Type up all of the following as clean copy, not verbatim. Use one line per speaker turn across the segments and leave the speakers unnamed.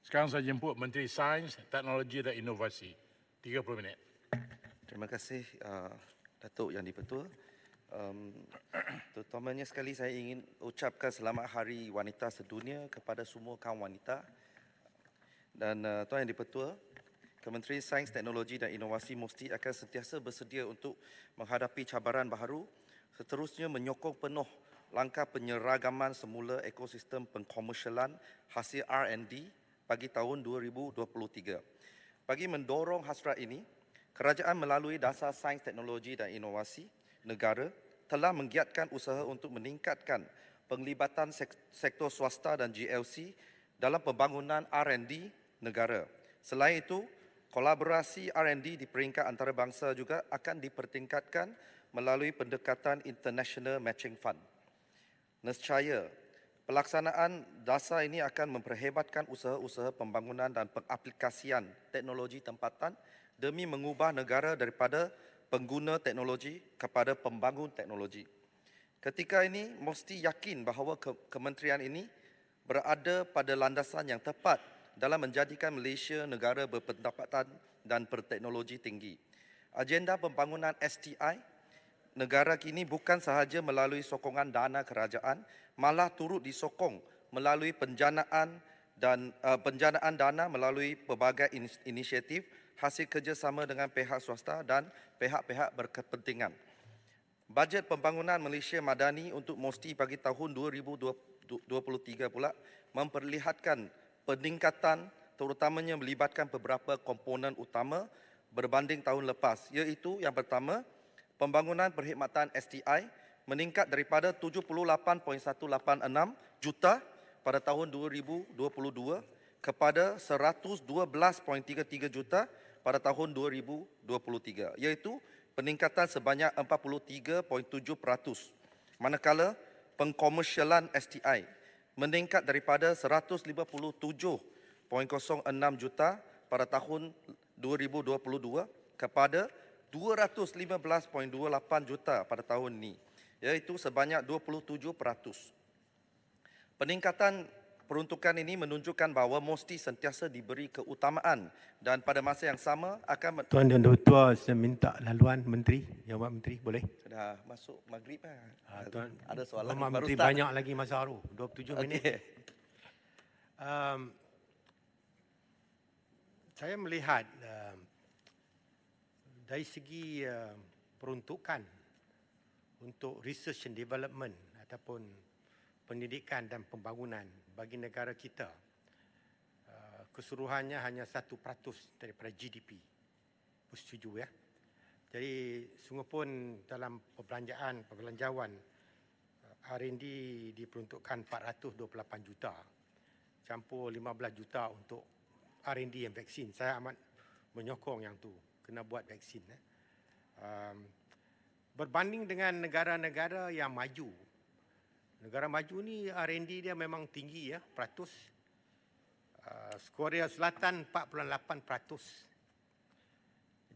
Sekarang saya jemput Menteri Sains, Teknologi dan Inovasi. 30 minit.
Terima kasih Datuk Yang di-Pertua. Terutamanya sekali saya ingin ucapkan selamat Hari Wanita Sedunia kepada semua kaum wanita. Dan Tuan Yang di-Pertua, Kementerian Sains, Teknologi dan Inovasi mesti akan sentiasa bersedia untuk menghadapi cabaran baharu, seterusnya menyokong penuh langkah penyeragaman semula ekosistem pengkomersialan hasil R&D bagi tahun 2023. Bagi mendorong hasrat ini, kerajaan melalui Dasar Sains, Teknologi dan Inovasi Negara telah menggiatkan usaha untuk meningkatkan penglibatan sektor swasta dan GLC dalam pembangunan R&D negara. Selain itu, kolaborasi R&D di peringkat antarabangsa juga akan dipertingkatkan melalui pendekatan International Matching Fund. Nescaya, pelaksanaan dasar ini akan memperhebatkan usaha-usaha pembangunan dan pengaplikasian teknologi tempatan demi mengubah negara daripada pengguna teknologi kepada pembangun teknologi. Ketika ini, mesti yakin bahawa kementerian ini berada pada landasan yang tepat dalam menjadikan Malaysia negara berpendapatan dan berteknologi tinggi. Agenda pembangunan STI negara kini bukan sahaja melalui sokongan dana kerajaan, malah turut disokong melalui penjanaan dana melalui pelbagai inisiatif hasil kerjasama dengan pihak swasta dan pihak-pihak berkepentingan. Bajet pembangunan Malaysia Madani untuk MOSTI bagi tahun 2023 pula memperlihatkan peningkatan terutamanya melibatkan beberapa komponen utama berbanding tahun lepas, iaitu yang pertama, pembangunan perkhidmatan STI meningkat daripada 78.186 juta pada tahun 2022 kepada 112.33 juta pada tahun 2023, iaitu peningkatan sebanyak 43.7%. Manakala pengkomersialan STI meningkat daripada 157.06 juta pada tahun 2022 kepada 215.28 juta pada tahun ini, iaitu sebanyak 27%. Peningkatan peruntukan ini menunjukkan bahawa mesti sentiasa diberi keutamaan dan pada masa yang sama akan...
Tuan dan Tuan, saya minta laluan Menteri, Yang Amat Menteri, boleh?
Dah masuk maghrib lah.
Tuan,
ada soalan
Amat
baru
Menteri
start.
banyak lagi masa haru, 27 minit. Saya melihat dari segi peruntukan untuk research and development ataupun pendidikan dan pembangunan bagi negara kita, keseluruhannya hanya 1% daripada GDP. Setuju ya? Jadi sungguh pun dalam perbelanjaan R&D diperuntukkan 428 juta, campur 15 juta untuk R&D yang vaksin. Saya amat menyokong yang tu, kena buat vaksin. Berbanding dengan negara-negara yang maju, negara maju ni R&D dia memang tinggi ya, peratus. Korea Selatan 4.8%,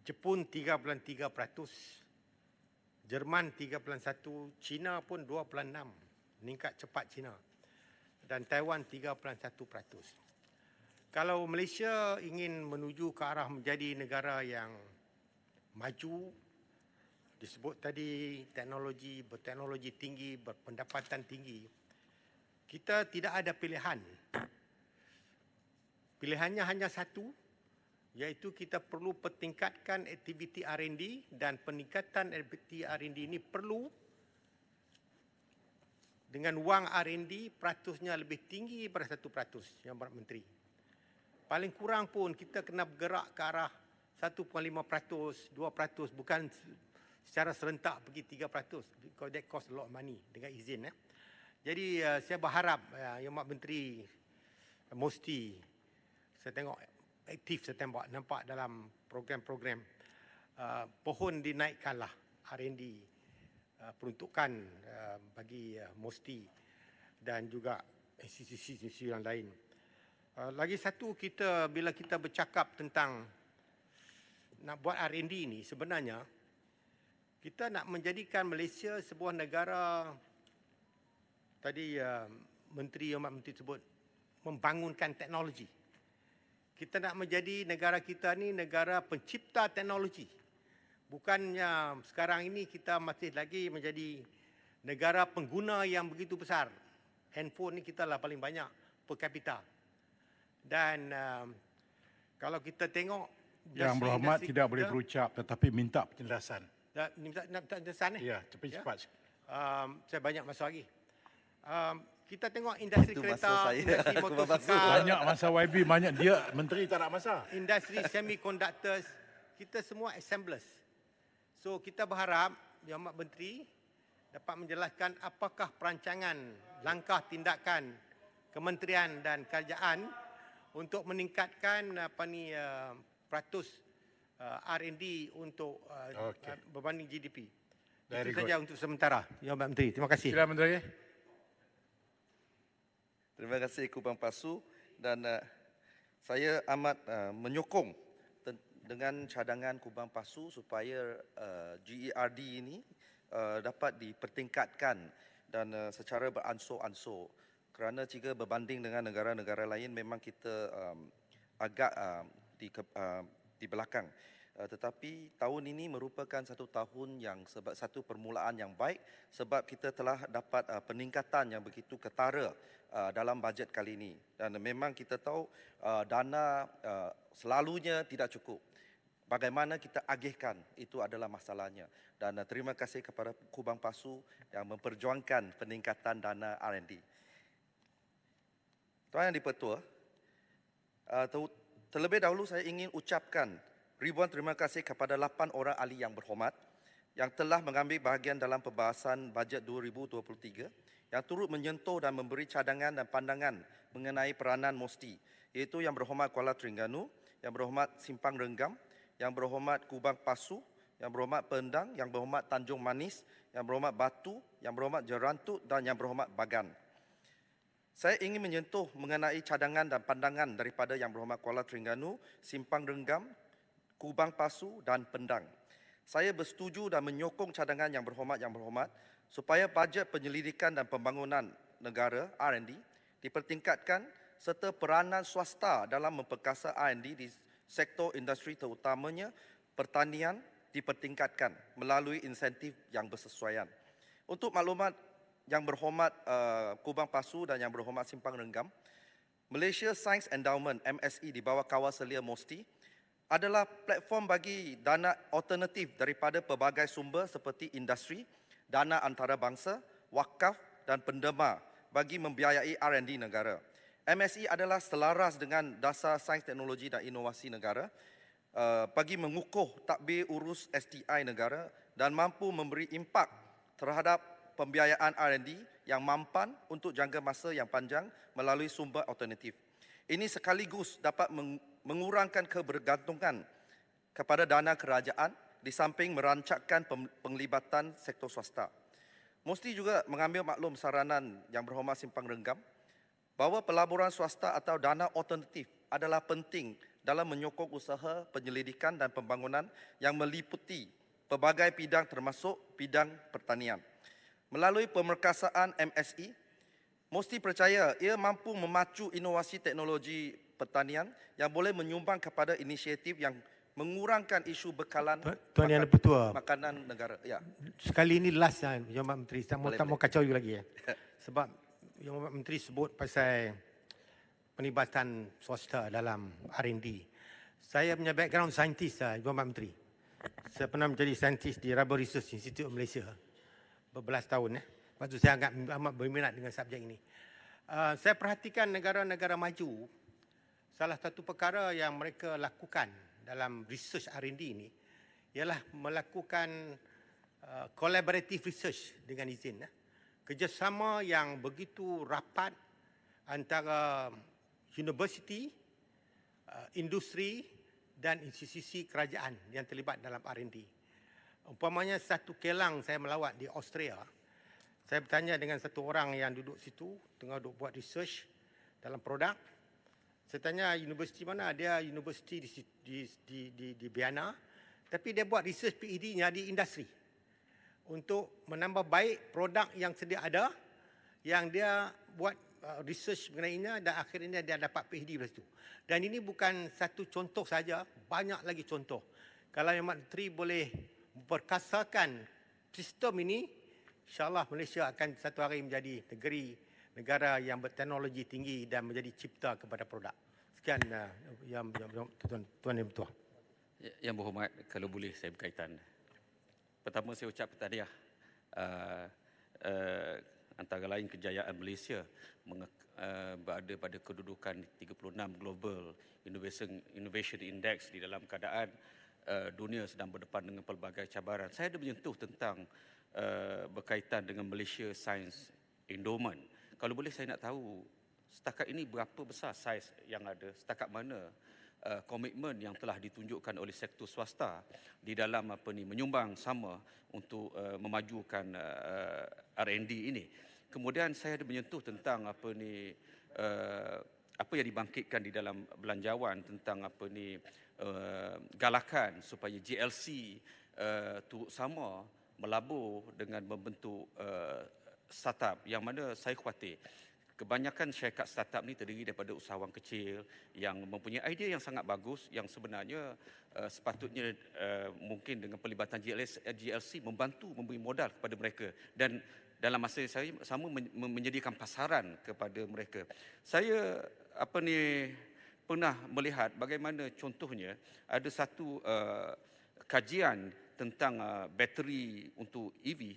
Jepun 3.3%, Jerman 3.1%, China pun 2.6%, meningkat cepat China, dan Taiwan 3.1%. Kalau Malaysia ingin menuju ke arah menjadi negara yang maju, disebut tadi berteknologi tinggi, berpendapatan tinggi, kita tidak ada pilihan. Pilihannya hanya satu, iaitu kita perlu pertingkatkan aktiviti R&D, dan peningkatan aktiviti R&D ini perlu dengan wang R&D peratusnya lebih tinggi daripada 1%, Yang Amat Menteri. Paling kurang pun kita kena bergerak ke arah 1.5%, 2%, bukan secara serentak pergi 3%, because that cost a lot of money dengan izin. Jadi saya berharap Yang Amat Menteri MOSTI, saya tengok aktif, saya nampak dalam program-program, pohon dinaikkanlah R&D, peruntukan bagi MOSTI dan juga institusi-institusi yang lain. Lagi satu, bila kita bercakap tentang nak buat R&D ni, sebenarnya kita nak menjadikan Malaysia sebuah negara, tadi Menteri Yang Amat Menteri sebut, membangunkan teknologi. Kita nak menjadi negara kita ni negara pencipta teknologi. Bukannya sekarang ini kita masih lagi menjadi negara pengguna yang begitu besar. Handphone ni kita lah paling banyak per kapita. Dan kalau kita tengok
Yang berhormat tidak boleh berucap tetapi minta penjelasan.
minta penjelasan
Ya, cepat-cepat.
Saya banyak masa lagi. Kita tengok industri
Itu
kereta,
masa saya.
industri
Aku
motosikal,
Banyak masa YB, banyak dia menteri tak nak masa.
industri semiconductors, kita semua assemblers. So kita berharap Yang Amat Menteri dapat menjelaskan apakah perancangan, langkah tindakan kementerian dan kerajaan untuk meningkatkan peratus R&D untuk
Okey.
berbanding GDP.
Very
Itu saja untuk sementara. Yang Amat Menteri, terima kasih.
Sila Menteri.
Terima kasih Kubang Pasu dan saya amat menyokong dengan cadangan Kubang Pasu supaya GERD ini dapat dipertingkatkan dan secara beransur-ansur. Kerana jika berbanding dengan negara-negara lain memang kita agak di belakang. Tetapi tahun ini merupakan satu tahun yang satu permulaan yang baik sebab kita telah dapat peningkatan yang begitu ketara dalam bajet kali ini. Dan memang kita tahu dana selalunya tidak cukup. Bagaimana kita agihkan itu adalah masalahnya. Dan terima kasih kepada Kubang Pasu yang memperjuangkan peningkatan dana R&D. Tuan Yang di-Pertua, terlebih dahulu saya ingin ucapkan ribuan terima kasih kepada 8 orang ahli yang berhormat yang telah mengambil bahagian dalam pembahasan bajet 2023 yang turut menyentuh dan memberi cadangan dan pandangan mengenai peranan MOSTI, iaitu Yang Berhormat Kuala Terengganu, Yang Berhormat Simpang Renggam, Yang Berhormat Kubang Pasu, Yang Berhormat Pendang, Yang Berhormat Tanjung Manis, Yang Berhormat Batu, Yang Berhormat Jerantut dan Yang Berhormat Bagan. Saya ingin menyentuh mengenai cadangan dan pandangan daripada Yang Berhormat Kuala Terengganu, Simpang Renggam, Kubang Pasu dan Pendang. Saya bersetuju dan menyokong cadangan Yang Berhormat supaya bajet penyelidikan dan pembangunan negara R&D dipertingkatkan serta peranan swasta dalam memperkasa R&D di sektor industri terutamanya pertanian dipertingkatkan melalui insentif yang bersesuaian. Untuk maklumat Yang Berhormat Kubang Pasu dan Yang Berhormat Simpang Renggam, Malaysia Science Endowment MSE di bawah Kawal Selia MOSTI adalah platform bagi dana alternatif daripada pelbagai sumber seperti industri, dana antarabangsa, wakaf dan pendema bagi membiayai R&D negara. MSE adalah selaras dengan dasar sains teknologi dan inovasi negara bagi mengukuh tadbir urus STI negara dan mampu memberi impak terhadap pembiayaan R&D yang mampan untuk jangka masa yang panjang melalui sumber alternatif. Ini sekaligus dapat mengurangkan kebergantungan kepada dana kerajaan di samping merancangkan penglibatan sektor swasta. MOSTI juga mengambil maklum saranan Yang Berhormat Simpang Renggam bahawa pelaburan swasta atau dana alternatif adalah penting dalam menyokong usaha penyelidikan dan pembangunan yang meliputi pelbagai bidang termasuk bidang pertanian. Melalui pemerkasaan MSE, MOSTI percaya ia mampu memacu inovasi teknologi pertanian yang boleh menyumbang kepada inisiatif yang mengurangkan isu bekalan
Tuan Yang Di-Pertua,
makanan negara. Ya.
sekali ini last Yang Amat Menteri. Saya
Boleh,
tak mau
boleh.
kacau you lagi ya. Sebab Yang Amat Menteri sebut pasal penlibatan swasta dalam R&D. Saya punya background saintis Yang Amat Menteri. Saya pernah menjadi saintis di Rubber Research Institute Malaysia berbelas tahun. Lepas tu saya amat berminat dengan subjek ini. Saya perhatikan negara-negara maju, salah satu perkara yang mereka lakukan dalam research R&D ini ialah melakukan collaborative research dengan izin. Kerjasama yang begitu rapat antara universiti, industri dan institusi kerajaan yang terlibat dalam R&D. Umpamanya satu kelang saya melawat di Austria. Saya bertanya dengan satu orang yang duduk situ, tengah duduk buat research dalam produk. Saya tanya universiti mana? Dia universiti di Vienna. Tapi dia buat research PhD-nya di industri. Untuk menambah baik produk yang sedia ada, yang dia buat research mengenainya dan akhirnya dia dapat PhD dari situ. Dan ini bukan satu contoh saja, banyak lagi contoh. Kalau Yang Menteri boleh perkasakan sistem ini, insyaAllah Malaysia akan satu hari menjadi negara yang berteknologi tinggi dan menjadi cipta kepada produk. Sekian Tuan Yang Bertuah.
Yang berhormat, kalau boleh saya berkaitan. Pertama saya ucap tahniah antara lain kejayaan Malaysia berada pada kedudukan 36 Global Innovation Index di dalam keadaan dunia sedang berdepan dengan pelbagai cabaran. Saya ada menyentuh tentang berkaitan dengan Malaysia Science Endowment. Kalau boleh saya nak tahu setakat ini berapa besar saiz yang ada, setakat mana komitmen yang telah ditunjukkan oleh sektor swasta di dalam menyumbang sama untuk memajukan R&D ini. Kemudian saya ada menyentuh tentang apa yang dibangkitkan di dalam belanjawan tentang galakan supaya GLC turut sama melabur dengan membentuk startup, yang mana saya khawatir kebanyakan syarikat startup ni terdiri daripada usahawan kecil yang mempunyai idea yang sangat bagus, yang sebenarnya sepatutnya mungkin dengan pelibatan GLC membantu memberi modal kepada mereka dan dalam masa yang sama menyediakan pasaran kepada mereka. Saya pernah melihat bagaimana contohnya ada satu kajian tentang bateri untuk EV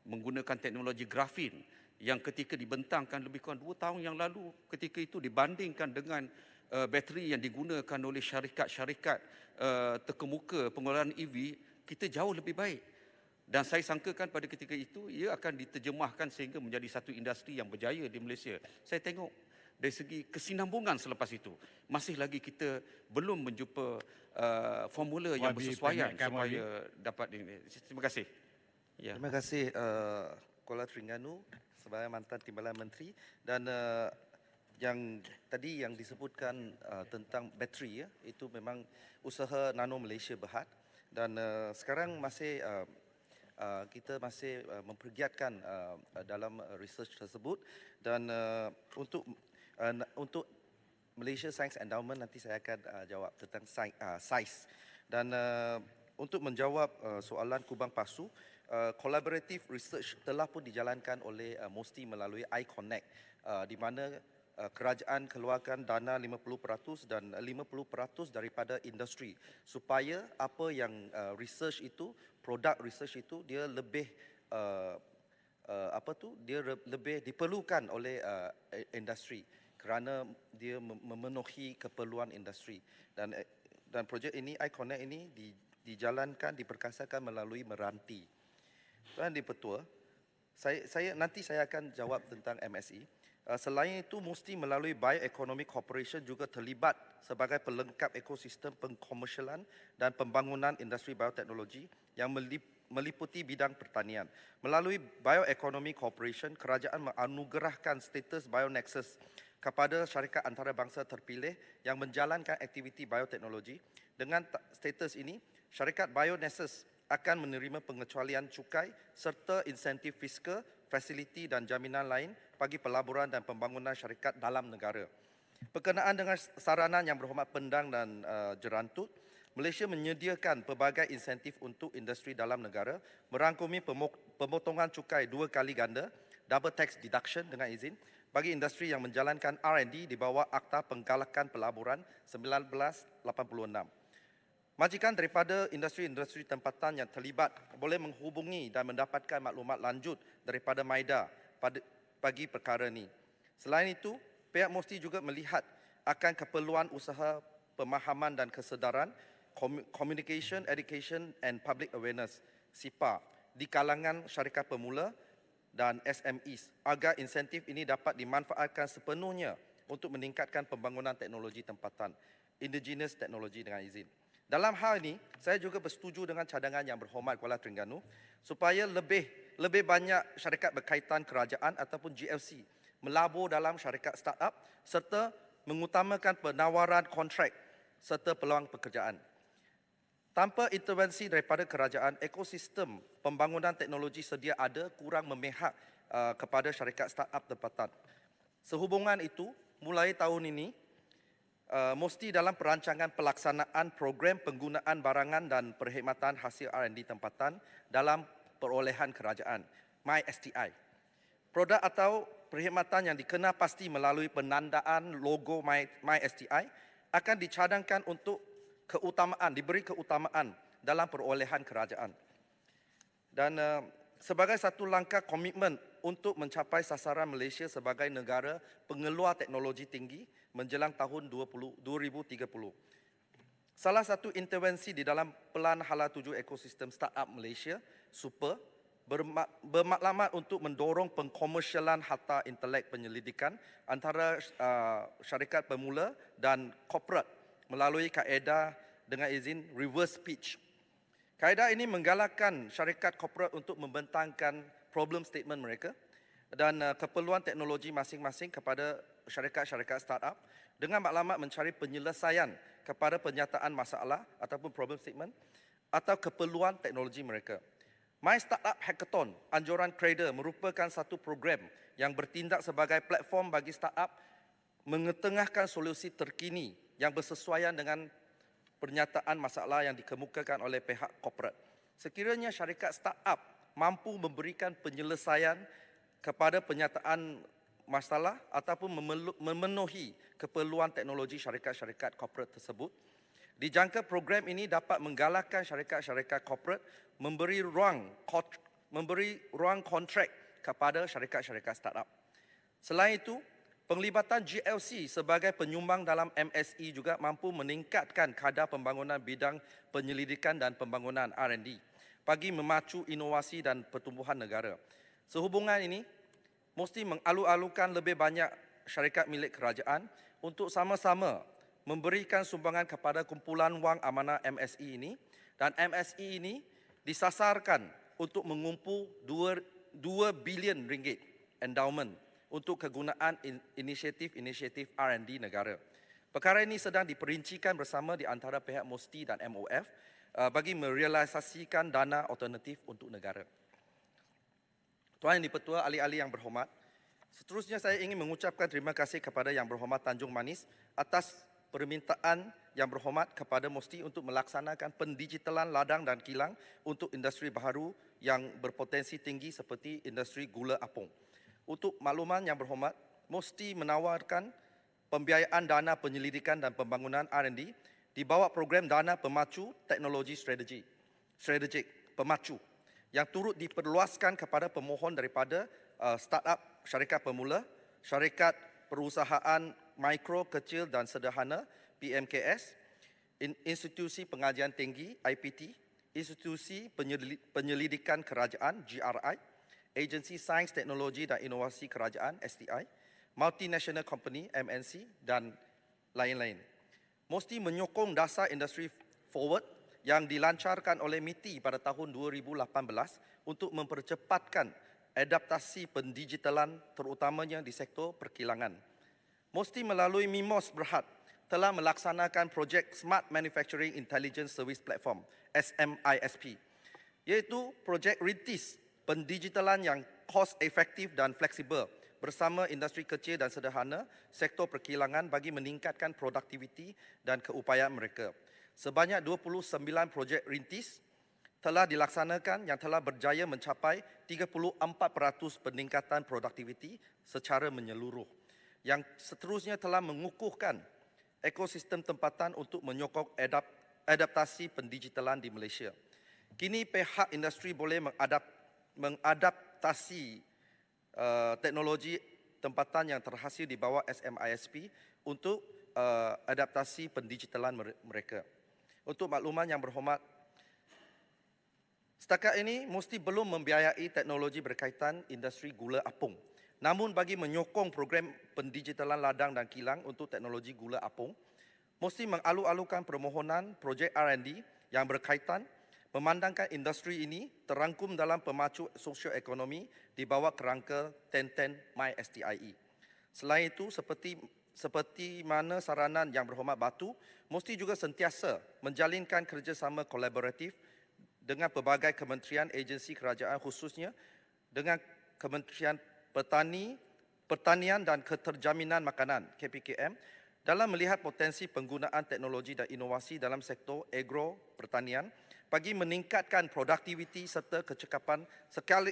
menggunakan teknologi grafin yang ketika dibentangkan lebih kurang 2 tahun yang lalu, ketika itu dibandingkan dengan bateri yang digunakan oleh syarikat-syarikat terkemuka pengeluaran EV, kita jauh lebih baik. Dan saya sangkakan pada ketika itu ia akan diterjemahkan sehingga menjadi satu industri yang berjaya di Malaysia. Saya tengok dari segi kesinambungan selepas itu, masih lagi kita belum menjumpa formula yang bersesuaian supaya dapat ini. Terima kasih.
Ya. Terima kasih Kuala Terengganu sebagai mantan Timbalan Menteri, dan yang tadi yang disebutkan tentang bateri, ya, itu memang usaha Nano Malaysia Berhad, dan sekarang masih kita masih mempergiatkan dalam research tersebut, dan untuk Malaysia Science Endowment nanti saya akan jawab tentang saiz, dan untuk menjawab soalan Kubang Pasu, collaborative research telah pun dijalankan oleh MOSTI melalui iConnect, di mana kerajaan keluarkan dana 50% dan 50% daripada industri supaya apa yang research itu, produk research itu dia lebih dia lebih diperlukan oleh industri kerana dia memenuhi keperluan industri, dan projek ini iConnect ini dijalankan, diperkasakan melalui Meranti. Tuan Di-Pertua, nanti saya akan jawab tentang MSE. Selain itu, MOSTI melalui Bioeconomy Corporation juga terlibat sebagai pelengkap ekosistem pengkomersialan dan pembangunan industri bioteknologi yang meliputi bidang pertanian. Melalui Bioeconomy Corporation, kerajaan menganugerahkan status BioNexus kepada syarikat antarabangsa terpilih yang menjalankan aktiviti bioteknologi. Dengan status ini, syarikat BioNexus akan menerima pengecualian cukai serta insentif fiskal, fasiliti dan jaminan lain bagi pelaburan dan pembangunan syarikat dalam negara. Berkenaan dengan saranan Yang Berhormat Pendang dan Jerantut, Malaysia menyediakan pelbagai insentif untuk industri dalam negara, merangkumi pemotongan cukai 2 kali ganda, double tax deduction dengan izin, bagi industri yang menjalankan R&D di bawah Akta Penggalakan Pelaburan 1986. Majikan daripada industri-industri tempatan yang terlibat boleh menghubungi dan mendapatkan maklumat lanjut daripada MIDA bagi perkara ini. Selain itu, pihak MOSTI juga melihat akan keperluan usaha pemahaman dan kesedaran, Communication, Education and Public Awareness, SIPA, di kalangan syarikat pemula dan SMEs agar insentif ini dapat dimanfaatkan sepenuhnya untuk meningkatkan pembangunan teknologi tempatan, indigenous teknologi dengan izin. Dalam hal ini, saya juga bersetuju dengan cadangan Yang Berhormat Kuala Terengganu supaya lebih banyak syarikat berkaitan kerajaan ataupun GLC melabur dalam syarikat startup serta mengutamakan penawaran kontrak serta peluang pekerjaan. Tanpa intervensi daripada kerajaan, ekosistem pembangunan teknologi sedia ada kurang memihak kepada syarikat startup tempatan. Sehubungan itu, mulai tahun ini, mesti dalam perancangan pelaksanaan program penggunaan barangan dan perkhidmatan hasil R&D tempatan dalam perolehan kerajaan, MySTI. Produk atau perkhidmatan yang dikena pasti melalui penandaan logo MySTI akan dicadangkan untuk diberi keutamaan dalam perolehan kerajaan. Dan sebagai satu langkah komitmen untuk mencapai sasaran Malaysia sebagai negara pengeluar teknologi tinggi menjelang tahun 2030. Salah satu intervensi di dalam Pelan Hala 7 Ekosistem Startup Malaysia, SUPER, bermaklumat untuk mendorong pengkomersialan harta intelek penyelidikan antara syarikat pemula dan korporat melalui kaedah dengan izin reverse pitch. Kaedah ini menggalakkan syarikat korporat untuk membentangkan problem statement mereka dan keperluan teknologi masing-masing kepada syarikat-syarikat startup dengan maklumat mencari penyelesaian kepada penyataan masalah ataupun problem statement atau keperluan teknologi mereka. My Startup Hackathon, anjuran Cradle merupakan satu program yang bertindak sebagai platform bagi startup mengetengahkan solusi terkini yang bersesuaian dengan pernyataan masalah yang dikemukakan oleh pihak korporat. Sekiranya syarikat startup mampu memberikan penyelesaian kepada penyataan masalah ataupun memenuhi keperluan teknologi syarikat-syarikat korporat tersebut, dijangka program ini dapat menggalakkan syarikat-syarikat korporat memberi ruang kontrak kepada syarikat-syarikat startup. Selain itu, penglibatan GLC sebagai penyumbang dalam MSE juga mampu meningkatkan kadar pembangunan bidang penyelidikan dan pembangunan R&D bagi memacu inovasi dan pertumbuhan negara. Sehubungan ini, mesti mengalu-alukan lebih banyak syarikat milik kerajaan untuk sama-sama memberikan sumbangan kepada kumpulan wang amanah MSE ini, dan MSE ini disasarkan untuk mengumpul 2 bilion ringgit endowment untuk kegunaan inisiatif-inisiatif R&D negara. Perkara ini sedang diperincikan bersama di antara pihak MOSTI dan MOF bagi merealisasikan dana alternatif untuk negara. Tuan Yang di-Pertua, ahli-ahli yang berhormat, seterusnya saya ingin mengucapkan terima kasih kepada Yang Berhormat Tanjung Manis atas permintaan Yang Berhormat kepada MOSTI untuk melaksanakan pendigitalan ladang dan kilang untuk industri baharu yang berpotensi tinggi seperti industri gula apung. Untuk makluman Yang Berhormat, MOSTI menawarkan pembiayaan dana penyelidikan dan pembangunan R&D di bawah program dana pemacu teknologi strategik pemacu yang turut diperluaskan kepada pemohon daripada startup, syarikat pemula, syarikat perusahaan mikro, kecil dan sederhana PMKS, institusi pengajian tinggi IPT, institusi penyelidikan kerajaan GRI, agensi sains, teknologi dan inovasi kerajaan STI, multinational company MNC dan lain-lain. Mesti menyokong dasar industri forward yang dilancarkan oleh MITI pada tahun 2018 untuk mempercepatkan adaptasi pendigitalan terutamanya di sektor perkilangan. Mesti melalui MIMOS Berhad telah melaksanakan projek Smart Manufacturing Intelligence Service Platform SMISP, iaitu projek rintis pendigitalan yang cost efektif dan fleksibel bersama industri kecil dan sederhana sektor perkilangan bagi meningkatkan produktiviti dan keupayaan mereka. Sebanyak 29 projek rintis telah dilaksanakan yang telah berjaya mencapai 34% peningkatan produktiviti secara menyeluruh, yang seterusnya telah mengukuhkan ekosistem tempatan untuk menyokong adaptasi pendigitalan di Malaysia. Kini pihak industri boleh mengadaptasi teknologi tempatan yang terhasil di bawah SMISP untuk adaptasi pendigitalan mereka. Untuk makluman Yang Berhormat, setakat ini mesti belum membiayai teknologi berkaitan industri gula apung. Namun bagi menyokong program pendigitalan ladang dan kilang untuk teknologi gula apung, mesti mengalu-alukan permohonan projek R&D yang berkaitan memandangkan industri ini terangkum dalam pemacu sosioekonomi di bawah kerangka 1010 MySTIE. Selain itu, seperti mana saranan Yang Berhormat Batu, mesti juga sentiasa menjalinkan kerjasama kolaboratif dengan pelbagai kementerian agensi kerajaan, khususnya dengan Kementerian Pertani, Pertanian dan Keterjaminan Makanan (KPKM) dalam melihat potensi penggunaan teknologi dan inovasi dalam sektor agro pertanian bagi meningkatkan produktiviti serta kecekapan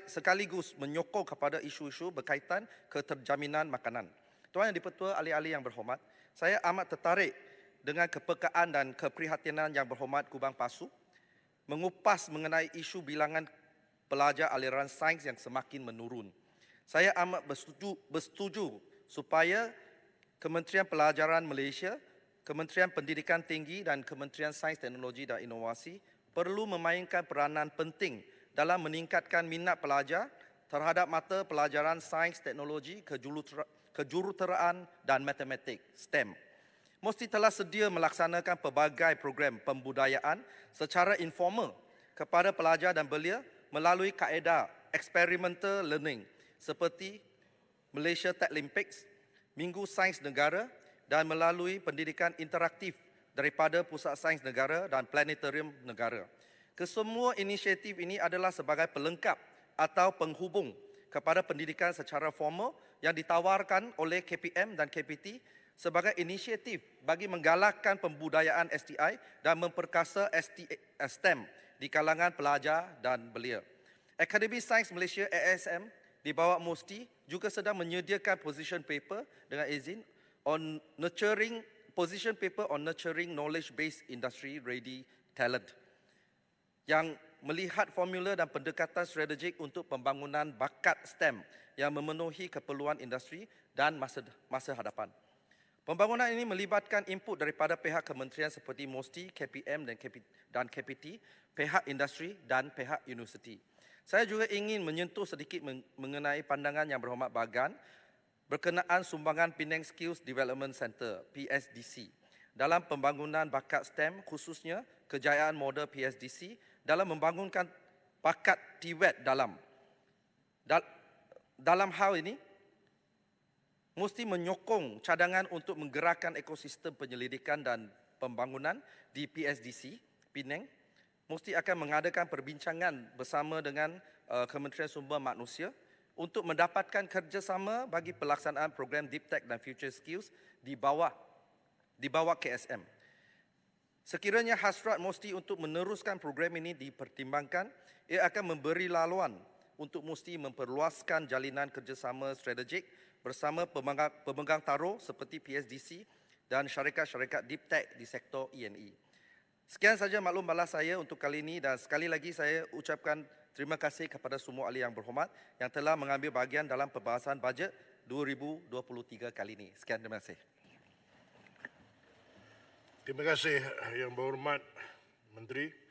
sekaligus menyokong kepada isu-isu berkaitan keterjaminan makanan. Tuan Yang di-Pertua, ahli-ahli yang berhormat, saya amat tertarik dengan kepekaan dan keprihatinan Yang Berhormat Kubang Pasu mengupas mengenai isu bilangan pelajar aliran sains yang semakin menurun. Saya amat bersetuju supaya Kementerian Pelajaran Malaysia, Kementerian Pendidikan Tinggi dan Kementerian Sains, Teknologi dan Inovasi perlu memainkan peranan penting dalam meningkatkan minat pelajar terhadap mata pelajaran sains, teknologi, kejuruteraan dan matematik (STEM). Mesti telah sedia melaksanakan pelbagai program pembudayaan secara informal kepada pelajar dan belia melalui kaedah experimental learning seperti Malaysia Techlimpics, Minggu Sains Negara dan melalui pendidikan interaktif daripada Pusat Sains Negara dan Planetarium Negara. Kesemua inisiatif ini adalah sebagai pelengkap atau penghubung kepada pendidikan secara formal yang ditawarkan oleh KPM dan KPT sebagai inisiatif bagi menggalakkan pembudayaan STI dan memperkasa STEM di kalangan pelajar dan belia. Akademi Sains Malaysia ASM di bawah MUSTI juga sedang menyediakan position paper dengan izin on nurturing knowledge-based industry-ready talent yang melihat formula dan pendekatan strategik untuk pembangunan bakat STEM yang memenuhi keperluan industri dan masa hadapan. Pembangunan ini melibatkan input daripada pihak kementerian seperti MUSTI, KPM dan KPT, pihak industri dan pihak universiti. Saya juga ingin menyentuh sedikit mengenai pandangan Yang Berhormat Bagan berkenaan sumbangan Penang Skills Development Center (PSDC) dalam pembangunan bakat STEM, khususnya kejayaan model PSDC dalam membangunkan bakat TVET dalam hal ini mesti menyokong cadangan untuk menggerakkan ekosistem penyelidikan dan pembangunan di PSDC Penang. Mesti akan mengadakan perbincangan bersama dengan Kementerian Sumber Manusia untuk mendapatkan kerjasama bagi pelaksanaan program Deep Tech dan Future Skills di bawah KSM. Sekiranya hasrat MUSTI untuk meneruskan program ini dipertimbangkan, ia akan memberi laluan untuk MUSTI memperluaskan jalinan kerjasama strategik bersama pemegang taruh seperti PSDC dan syarikat-syarikat Deep Tech di sektor E&E. Sekian saja maklum balas saya untuk kali ini dan sekali lagi saya ucapkan terima kasih kepada semua ahli yang berhormat yang telah mengambil bahagian dalam pembahasan bajet 2023 kali ini. Sekian, terima kasih.
Terima kasih Yang Berhormat Menteri.